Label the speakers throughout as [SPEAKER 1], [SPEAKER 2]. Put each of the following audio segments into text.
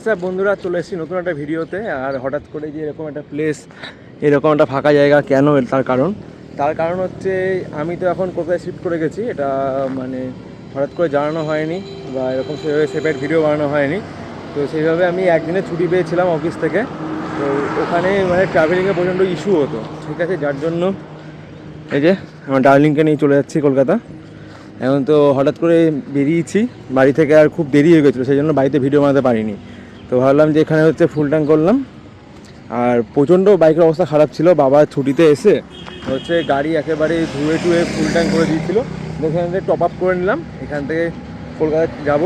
[SPEAKER 1] WhatsApp বন্ধুরা, চলে এসেছি নতুন একটা ভিডিওতে। আর হঠাৎ করে যে এরকম একটা প্লেস, এরকম একটা ফাঁকা জায়গা কেন, তার কারণ হচ্ছে আমি তো এখন কোথায় শিফট করে গেছি, এটা মানে হঠাৎ করে জানানো হয়নি বা এরকম সেভাবে সেপারেট ভিডিও বানানো হয়নি। তো সেইভাবে আমি একদিনের ছুটি পেয়েছিলাম অফিস থেকে। তো ওখানে মানে ট্রাভেলিংয়ে প্রচণ্ড ইস্যু হতো, ঠিক আছে, যার জন্য এই যে আমার ডার্লিংকে নিয়ে চলে যাচ্ছি কলকাতা। এখন তো হঠাৎ করে বেরিয়েছি বাড়ি থেকে, আর খুব দেরি হয়ে গেছিলো, সেই জন্য বাড়িতে ভিডিও বানাতে পারিনি। তো ভাবলাম যে এখানে হচ্ছে ফুল ট্যাঙ্ক করলাম। আর প্রচণ্ড বাইকের অবস্থা খারাপ ছিল, বাবা ছুটিতে এসে হচ্ছে গাড়ি একেবারে ধুয়ে টুয়ে ফুল ট্যাঙ্ক করে দিয়েছিলো। এখান থেকে টপ আপ করে নিলাম, এখান থেকে কলকাতা যাব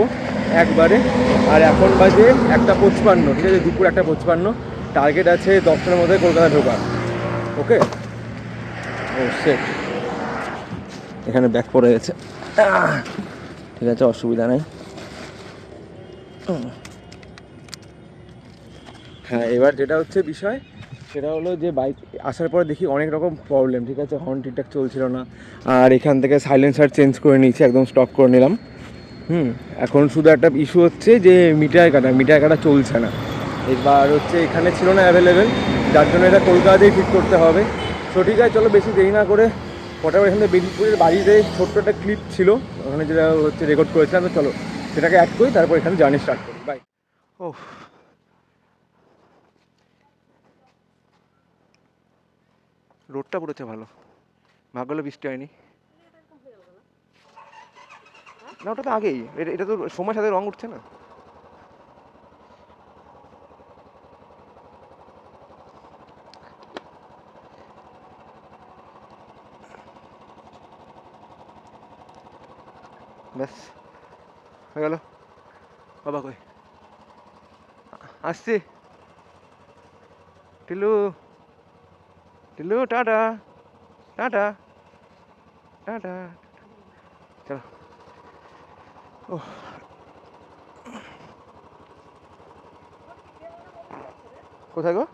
[SPEAKER 1] একবারে। আর এখন বাজে 1:55, ঠিক আছে, দুপুর 1:55। টার্গেট আছে 10টার মধ্যে কলকাতা ঢোকা। ওকে, ও সেট, এখানে ব্যাক পড়ে গেছে, ঠিক আছে, অসুবিধা নেই। হ্যাঁ, এবার যেটা হচ্ছে বিষয়, সেটা হলো যে বাইক আসার পরে দেখি অনেক রকম প্রবলেম, ঠিক আছে, হর্ন ঠিকঠাক চলছিল না। আর এখান থেকে সাইলেন্সার চেঞ্জ করে নিয়েছি, একদম স্টক করে নিলাম। এখন শুধু একটা ইস্যু হচ্ছে যে মিটার কাটা চলছে না। এবার হচ্ছে এখানে ছিল না অ্যাভেলেবেল, যার জন্য এটা কলকাতাতেই ঠিক করতে হবে। তো ঠিক আছে, চলো বেশি দেরি না করে ফটাফট এখান থেকে বেদিপুরের বাড়িতে ছোট্ট একটা ক্লিপ ছিল ওখানে, যেটা হচ্ছে রেকর্ড করেছিলাম। তো চলো সেটাকে অ্যাড করি, তারপর এখানে জার্নি স্টার্ট করি। বাই। ও, রোডটা পড়েছে ভালো, ভাগ্য হলো বৃষ্টি হয়নি। না, ওটা তো আগেই, এটা তো সময়ের সাথে রং উঠছে না। ব্যাস হয়ে গেল। বাবা কই? আসছি। Tilu, Tilu, tata, tata, tata, চলো। ও, কোথায় গো?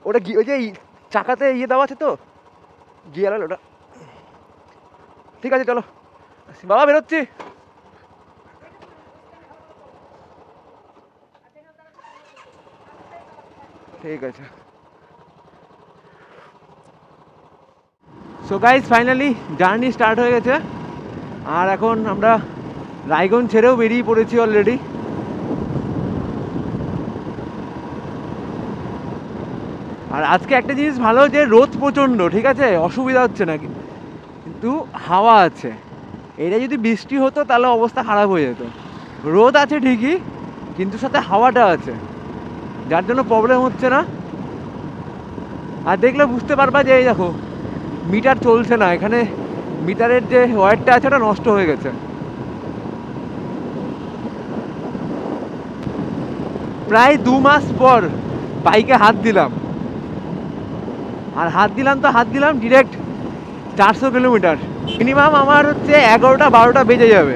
[SPEAKER 1] ওটা ওই যে চাকাতে ইয়ে দেওয়া আছে তো, গিয়ার আলো ওটা। ঠিক আছে চলো, বাবা বেরোচ্ছি। ঠিক আছে। So guys, finally journey start হয়ে গেছে। আর এখন আমরা রায়গঞ্জ ছেড়েও বেরিয়ে পড়েছি অলরেডি। আর আজকে একটা জিনিস ভালো, যে রোদ প্রচণ্ড, ঠিক আছে, অসুবিধা হচ্ছে না, কিন্তু হাওয়া আছে। এটা যদি বৃষ্টি হতো তাহলে অবস্থা খারাপ হয়ে যেত। রোদ আছে ঠিকই, কিন্তু সাথে হাওয়াটা আছে, যার জন্য প্রবলেম হচ্ছে না। আর দেখলে বুঝতে পারবা যে এই দেখো মিটার চলছে না, এখানে মিটারের যে ওয়্যারটা আছে ওটা নষ্ট হয়ে গেছে। প্রায় 2 মাস পর বাইকে হাত দিলাম, আর হাত দিলাম ডিরেক্ট 400 কিলোমিটার। মিনিমাম আমার হচ্ছে 11টা-12টা বেজে যাবে।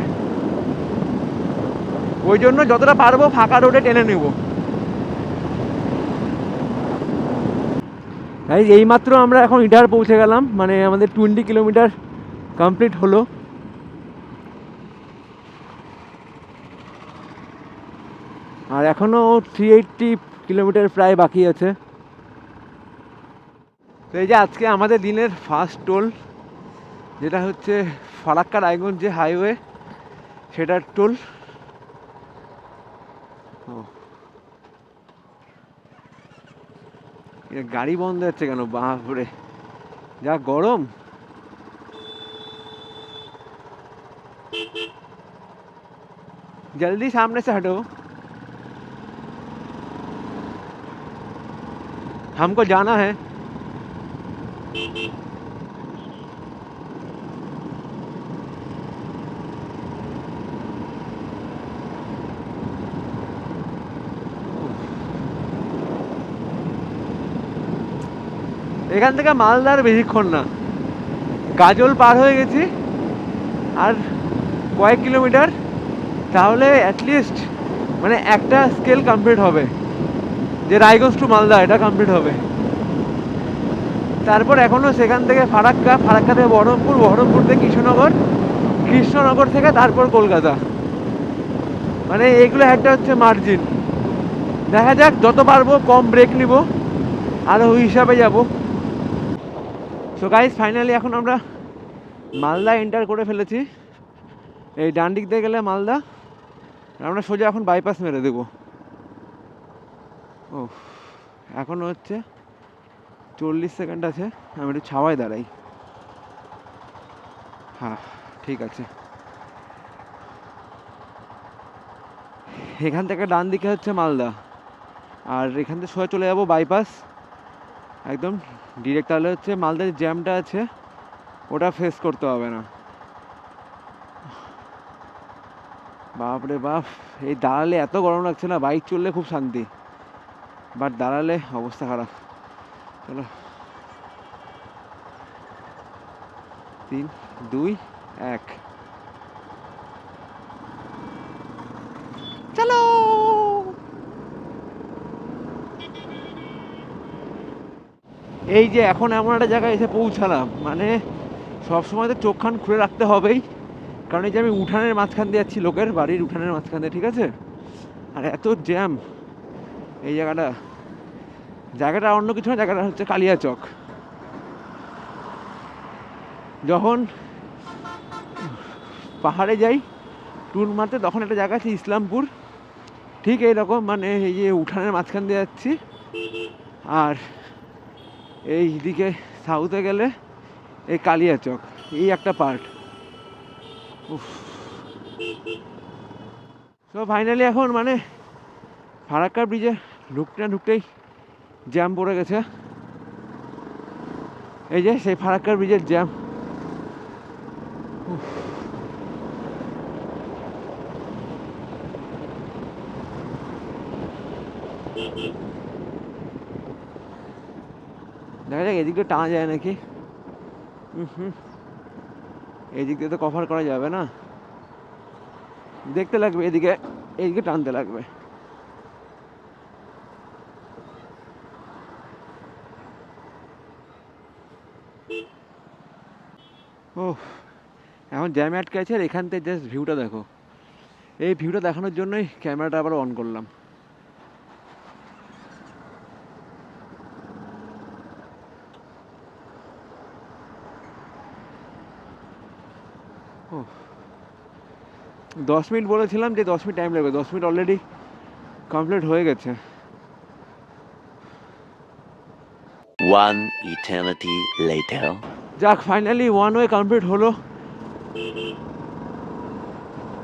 [SPEAKER 1] ওই জন্য যতটা পারবো ফাঁকা রোডে টেনে নেব। এইমাত্র আমরা এখন ইটার পৌঁছে গেলাম, মানে আমাদের 20 কিলোমিটার কমপ্লিট হলো। আর এখনও 380 কিলোমিটার প্রায় বাকি আছে। তো এই যে আজকে আমাদের দিনের ফার্স্ট টোল, যেটা হচ্ছে ফারাক্কা রায়গঞ্জ যে হাইওয়ে, সেটার টোল। গাড়ি বন্ধ হচ্ছে কেন? বাপরে যা গরম। जल्दी सामने से हटो, हमको जाना है। এখান থেকে মালদার বেশিক্ষণ না, কাজল পার হয়ে গেছি আর কয়েক কিলোমিটার, তাহলে অ্যাটলিস্ট মানে একটা স্কেল কমপ্লিট হবে, যে রায়গঞ্জ টু মালদা এটা কমপ্লিট হবে। তারপর এখনও সেখান থেকে ফারাক্কা থেকে বহরমপুর থেকে কৃষ্ণনগর থেকে তারপর কলকাতা, মানে এগুলো একটা হচ্ছে মার্জিন। দেখা যাক, যত পারবো কম ব্রেক নিব আর ওই হিসাবে যাব। সো গাইস, ফাইনালি এখন আমরা মালদা এন্টার করে ফেলেছি। এই ডান দিক দিয়ে গেলে মালদা, আমরা সোজা এখন বাইপাস মেরে দেবো। ও, এখনও হচ্ছে 40 সেকেন্ড আছে, আমি একটু ছাওয়ায় দাঁড়াই। হ্যাঁ, ঠিক আছে। এখান থেকে ডান দিকে হচ্ছে মালদা, আর এখান থেকে সোজা চলে যাবো বাইপাস একদম ডিরেক্ট। তাহলে হচ্ছে মালদার জ্যামটা আছে ওটা ফেস করতে হবে না। বাপরে বাপ, এই দাঁড়ালে এত গরম লাগছে না, বাইক চললে খুব শান্তি, বাট দাঁড়ালে অবস্থা খারাপ। চলো, 3, 2, 1, চলো। এই যে এখন এমন একটা জায়গায় এসে পৌঁছালাম, মানে সবসময় তো চোখখান খুলে রাখতে হবেই, কারণ এই যে আমি উঠানের মাঝখান দিয়ে যাচ্ছি, লোকের বাড়ির উঠানের মাঝখান দিয়ে, ঠিক আছে? আর এত জ্যাম এই জায়গাটা অন্য কিছু না, জায়গাটা হচ্ছে কালিয়াচক। যখন পাহাড়ে যাই ট্যুর মারতে, তখন একটা জায়গা আছে ইসলামপুর, ঠিক এইরকম, মানে এই যে উঠানের মাঝখান দিয়ে যাচ্ছি, আর এই দিকে সাউথে গেলে এই কালিয়াচক, এই একটা পার্ট। তো ফাইনালি এখন মানে ফারাক্কা ব্রিজে ঢুকতেই জ্যাম পড়ে গেছে। এই যে সেই ফারাক্কা ব্রিজের জ্যাম। দেখা যাক এদিকে টানা যায় নাকি। এদিক দিয়ে তো কভার করা যাবে না, দেখতে লাগবে এদিকে টানতে লাগবে। ও, এখন জ্যামে আটকে আছে, আর এখান থেকে জাস্ট ভিউটা দেখো। এই ভিউটা দেখানোর জন্যই ক্যামেরাটা আবার অন করলাম। ও, 10 মিনিট বলেছিলাম যে 10 মিনিট টাইম লাগবে, 10 মিনিট অলরেডি কমপ্লিট হয়ে গেছে।
[SPEAKER 2] One eternity later.
[SPEAKER 1] যাক, ফাইনালি ওয়ান ওয়ে কমপ্লিট হলো।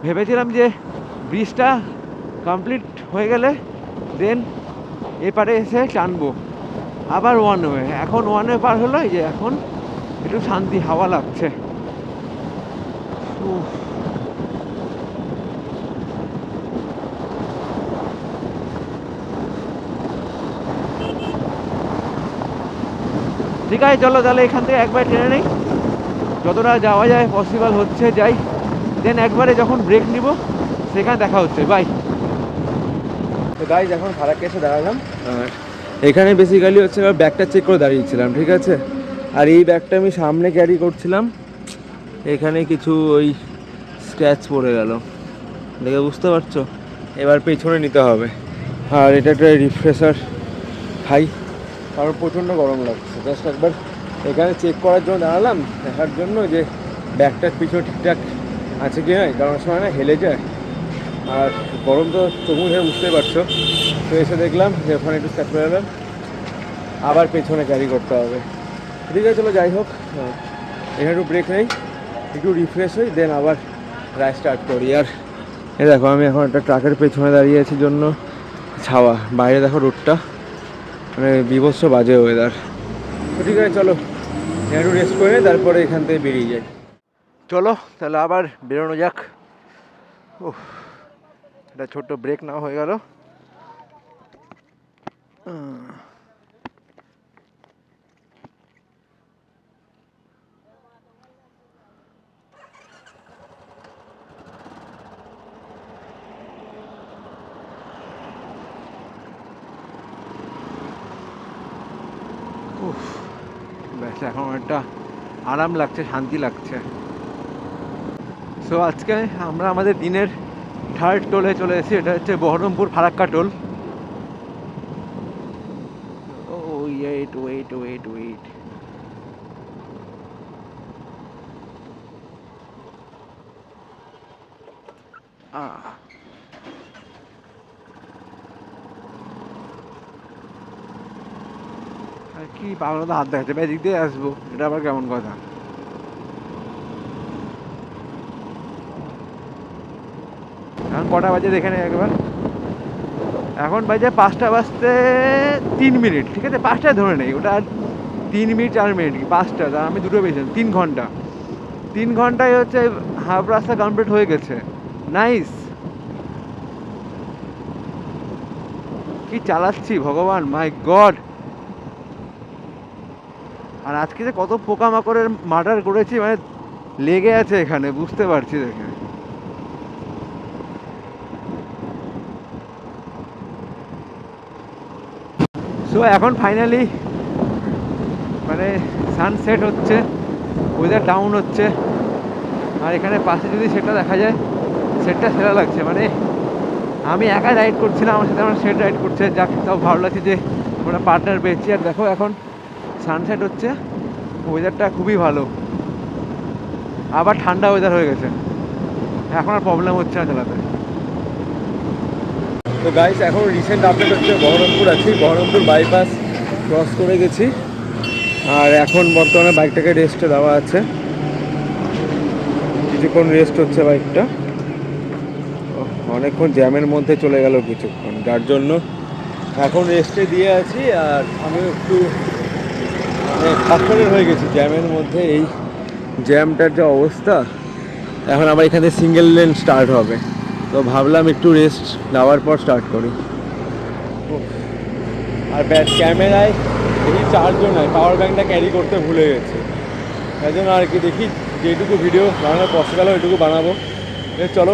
[SPEAKER 1] ভেবেছিলাম যে ব্রিজটা কমপ্লিট হয়ে গেলে দেন এপারে এসে টানবো, আবার ওয়ান ওয়ে। এখন ওয়ান ওয়ে পার হলো, এই যে এখন একটু শান্তি, হাওয়া লাগছে। ঠিক আছে, চলো তাহলে এখান থেকে একবার টেনে নেই, যতটা যাওয়া যায় পসিবল হচ্ছে যাই, দেন একবারে যখন ব্রেক নিব সেখানে দেখা হচ্ছে। বাই। তো গাইজ, এখন ফারাক্কা এসে দাঁড়ালাম, আর এখানে বেসিক্যালি হচ্ছে ব্যাগটা চেক করে দাঁড়িয়েছিলাম, ঠিক আছে? আর এই ব্যাগটা আমি সামনে ক্যারি করছিলাম, এখানে কিছু ওই স্ক্র্যাচ পড়ে গেল, দেখে বুঝতে পারছো? এবার পেছনে নিতে হবে। আর এটা একটা রিফ্রেশার খাই, কারণ প্রচণ্ড গরম লাগছে। জাস্ট একবার এখানে চেক করার জন্য দাঁড়ালাম, দেখার জন্য যে ব্যাগটার পিছনে ঠিকঠাক আছে কি নয়, কারণ সময় না হেলে যায়, আর গরম তো চোখ মুখে বুঝতেই পারছো। তো এসে দেখলাম যে ওখানে একটু স্ক্র্যাচ পড়ে গেল, আবার পেছনে ক্যারি করতে হবে। ঠিক আছে, চলো যাই হোক, এখানে একটু ব্রেক নেই, একটু রিফ্রেশ হই, দেন আবার রাইড স্টার্ট করি। আর এ দেখো, আমি এখন একটা ট্রাকের পেছনে দাঁড়িয়ে আছি জন্য ছাওয়া, বাইরে দেখো রোডটা, মানে বিভৎস বাজে ওয়েদার। তো ঠিক আছে, চলো একটু রেস্ট করে তারপরে এখান থেকে বেরিয়ে যাই। চলো তাহলে আবার বেরোনো যাক। ও, একটা ছোট্ট ব্রেক নেওয়া হয়ে গেল। ব্যাস, এখন একটা আরাম লাগছে, শান্তি লাগছে। সো আজকে আমরা আমাদের দিনের থার্ড টোলে চলে এসেছি, এটা হচ্ছে বহরমপুর ফারাক্কা টোল। ওয়েট। কি পাগল তো হাত দেখাচ্ছে, ভাই দিক দিয়ে আসবো, এটা আবার কেমন কথা? এখন কটা বাজে দেখে নেই একবার। এখন বাজে 5টা বাজতে 3 মিনিট, ঠিক আছে? 5টায় ধরে নেই, ওটা 3 মিনিট 4 মিনিট কি 5টা, তা আমি দুটো পেয়েছিলাম 3 ঘন্টা। 3 ঘন্টায় হচ্ছে হাফ রাস্তা কমপ্লিট হয়ে গেছে। নাইস। কি চালাচ্ছি ভগবান, মাই গড। আর আজকে যে কত পোকামাকড়ের মার্ডার করেছি, মানে লেগে আছে এখানে, বুঝতে পারছি দেখে। সো এখন ফাইনালি মানে সানসেট হচ্ছে, ওয়েদার ডাউন হচ্ছে, আর এখানে পাশে যদি সেটা দেখা যায়, সেটটা সেরা লাগছে। মানে আমি একা রাইড করছি না, আমার সাথে আমার সেট রাইড করছে, যাক তাও ভালো লাগছে যে আমরা পার্টনার পেয়েছি। আর দেখো এখন সানসেট হচ্ছে, ওয়েদারটা খুবই ভালো, আবার ঠান্ডা ওয়েদার হয়ে গেছে, এখন আর প্রবলেম হচ্ছে না চালাতে। তো গাইস, এখন রিসেন্ট আপডেট হচ্ছে বহরমপুর আছি, বহরমপুর বাইপাস ক্রস করে গেছি, আর এখন বর্তমানে বাইকটাকে রেস্টে দেওয়া আছে, কিছুক্ষণ রেস্ট হচ্ছে বাইকটা। অনেকক্ষণ জ্যামের মধ্যে চলে গেল কিছুক্ষণ, যার জন্য এখন রেস্টে দিয়ে আছি। আর আমি একটু মানে ফ্রাস্ট্রেটেড হয়ে গেছি জ্যামের মধ্যে, এই জ্যামটার যে অবস্থা। এখন আবার এখানে সিঙ্গেল লেন স্টার্ট হবে, তো ভাবলাম একটু রেস্ট নেওয়ার পর স্টার্ট করি। আর ক্যামেরায় দেখি চার্জও নাই, পাওয়ার ব্যাঙ্কটা ক্যারি করতে ভুলে গেছি, তাই জন্য আর কি দেখি যেটুকু ভিডিও বানানো পসিবল হয় ওইটুকু বানাবো। চলো